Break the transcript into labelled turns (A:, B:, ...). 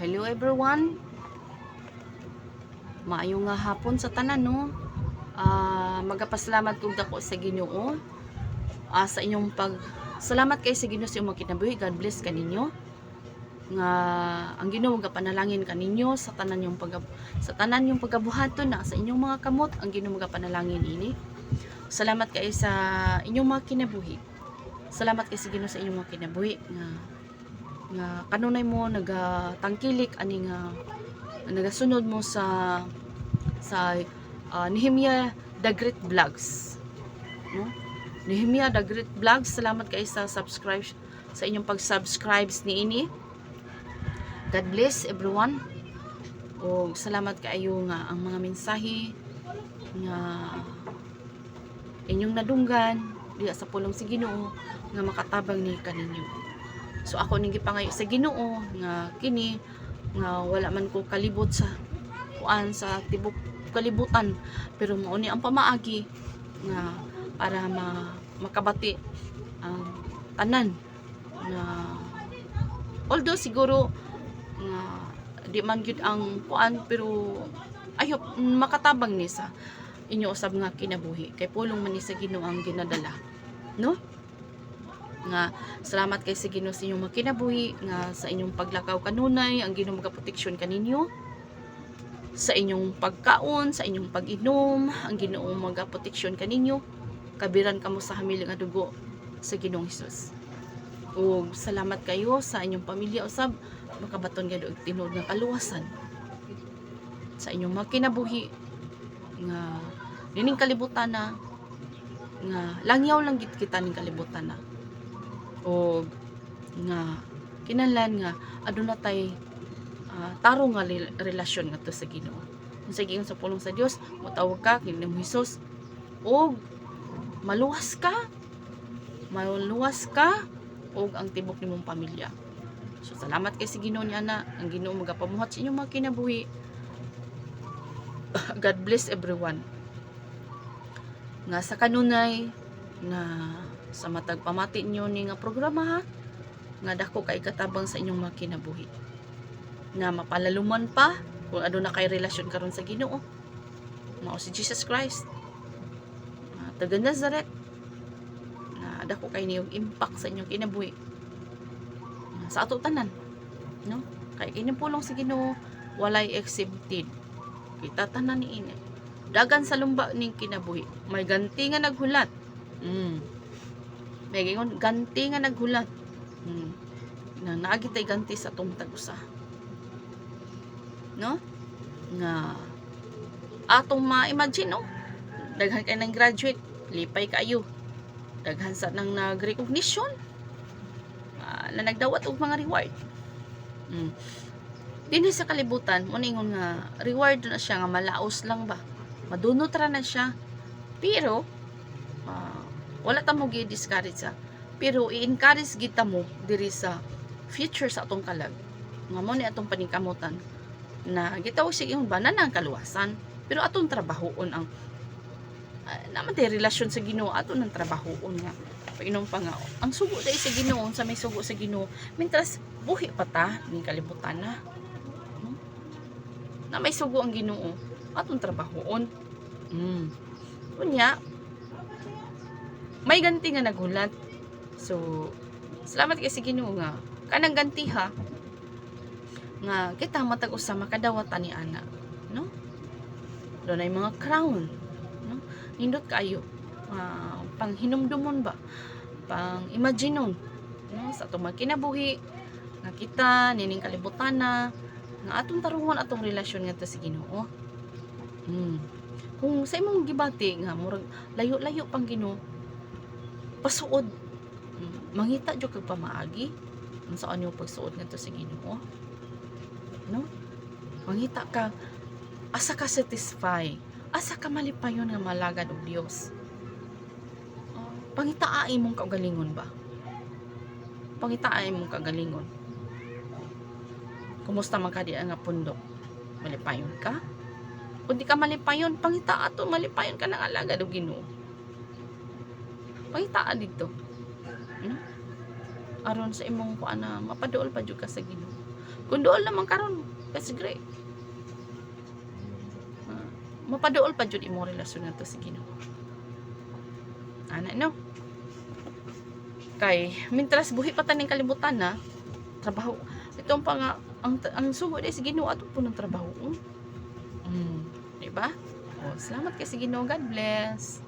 A: Hello everyone. Maayong nga hapon sa tanan no. Magapasalamat kog dako sa Ginoo sa inyong salamat kay sa Ginoo sa imong kinabuhi. God bless kaninyo. Nga ang Ginoo magapanalangin kaninyo sa tanan yung pagabuhaton na sa inyong mga kamot. Ang Ginoo magapanalangin ini. Salamat kay sa inyong mga kinabuhi. Salamat kay sa Ginoo sa inyong mga kinabuhi nga kanunay mo nagatangkilik ani nga nagasunod mo sa Nehemiah the Great Vlogs, no? Nehemiah the Great Vlogs, salamat kay sa inyong pag-subscribe niini. God bless everyone. O salamat kaayo nga ang mga mensahe nga inyong nadunggan diya sa pulong si Ginoo nga makatabang ni kaninyo. So ako ning gipangayo sa Ginoo nga kini nga wala man ko kalibot sa kuan sa tibok kalibutan, pero mao ni ang pamaagi nga para makabati ang tanan na although siguro nga di man gyud ang kuan, pero ayop makatabang ni sa inyo usab nga kinabuhi kay pulong man ni sa Ginoo ang ginadala, no? Nga salamat kay sa Ginoo sa inyong makinabuhi, nga sa inyong paglakaw kanunay ang Ginoo magaproteksyon kaninyo sa inyong pagkaon, sa inyong pag-inom, ang Ginoo magaproteksyon kaninyo, kabiran kamo sa hamil nga dugo sa Ginoong Hesus. O salamat kayo sa inyong pamilya usab makabaton gyud og tinuod nga kaluwasan sa inyong makinabuhi nga nining kalibutan na nga langyaw lang gid kita ning kalibutan na. O nga kinahanglan nga aduna tay tarong nga relasyon nga to sa Ginoo. Unsa giingon sa pulong sa Dios, motawag ka kini Hesus og maluwas ka og ang tibok nimong pamilya. So salamat kay sa Ginoo ni ana, ang Ginoo magapamuhat sa inyong mga kinabuhi. God bless everyone. Nga sa kanunay na sa matag pamati nyo ni nga programa ha, nga dako kay katabang sa inyong mga kinabuhi, nga mapalaluman pa kung aduna kay relasyon karon sa Ginoo mao si Jesus Christ taga Nazareth, na dako kay niyong impact sa inyong kinabuhi sa ato tanan, no? Kay kining pulong sa Ginoo walay exempted, kita tanan niini dagan sa lumba ning kinabuhi may ganti nga naghulat. May gingon ganti nga naghulat. Na naagi tay ganti sa atong tag-usa. No? Nga atong ma-imagine, no? Daghan kay nang graduate, lipay kayo. Daghan sa nang nag-recognition. Na nagdawat og mga reward. Dinhi sa kalibutan, mo ningon nga reward na siya nga malaos lang ba. Madunot ra na siya. Pero wala ta mo gi-discourage pero i-encourage kita mo diri sa future sa atong kalag nga mo ni atong paningkamutan na gitawag siya yung banana ang kaluwasan, pero atong trabahoon ang naman tay relasyon sa Ginoo, aton ang trabahoon nga painom pa nga ang sugo dai sa Ginoo, sa may sugo sa Ginoo mintras buhi pa ta ning kalibutan na may sugo ang Ginoo, atong trabahoon. Unya may ganti nga nagulat. So salamat kay sa Ginoo nga kanang ganti ha nga kita matag usa makadawat ni ana, no? Doon ay mga crown, no? Nindot kayo pang hinumdumon ba, pang imaginon, no? Sa atong kinabuhi nga kita nining kalibutan na nga atong tarungon atong relasyon nga sa Ginoo. Kung sa imong gibati nga murag layo-layo pang Ginoo, pasuod, mangita jud kag pamaagi unsa ano pagsuod ngadto sa Ginoo, no? Mangita ka asa ka satisfy, asa ka malipayon nga malagad og Dios. Pangitaa imong kagalingon ba, pangitaa imong kagalingon. Kumusta man ka di nga pundok, malipayon ka? Kung di ka malipayon, pangitaa to malipayon ka nang alagad og Ginoo. Pangitaan dito, no? Aron sa imong kuana mapaduol pa jud ka sa Ginoo. Kung duol naman karon, that's great. Mapaduol pa jud imong relasyon nato sa Ginoo. Ana no? Kay mintras buhi pa taning kalibutan na trabaho. Itong pa nga ang sugod ay sa Ginoo ato po ng trabaho. Di ba? Oh, salamat kay sa Ginoo. God bless.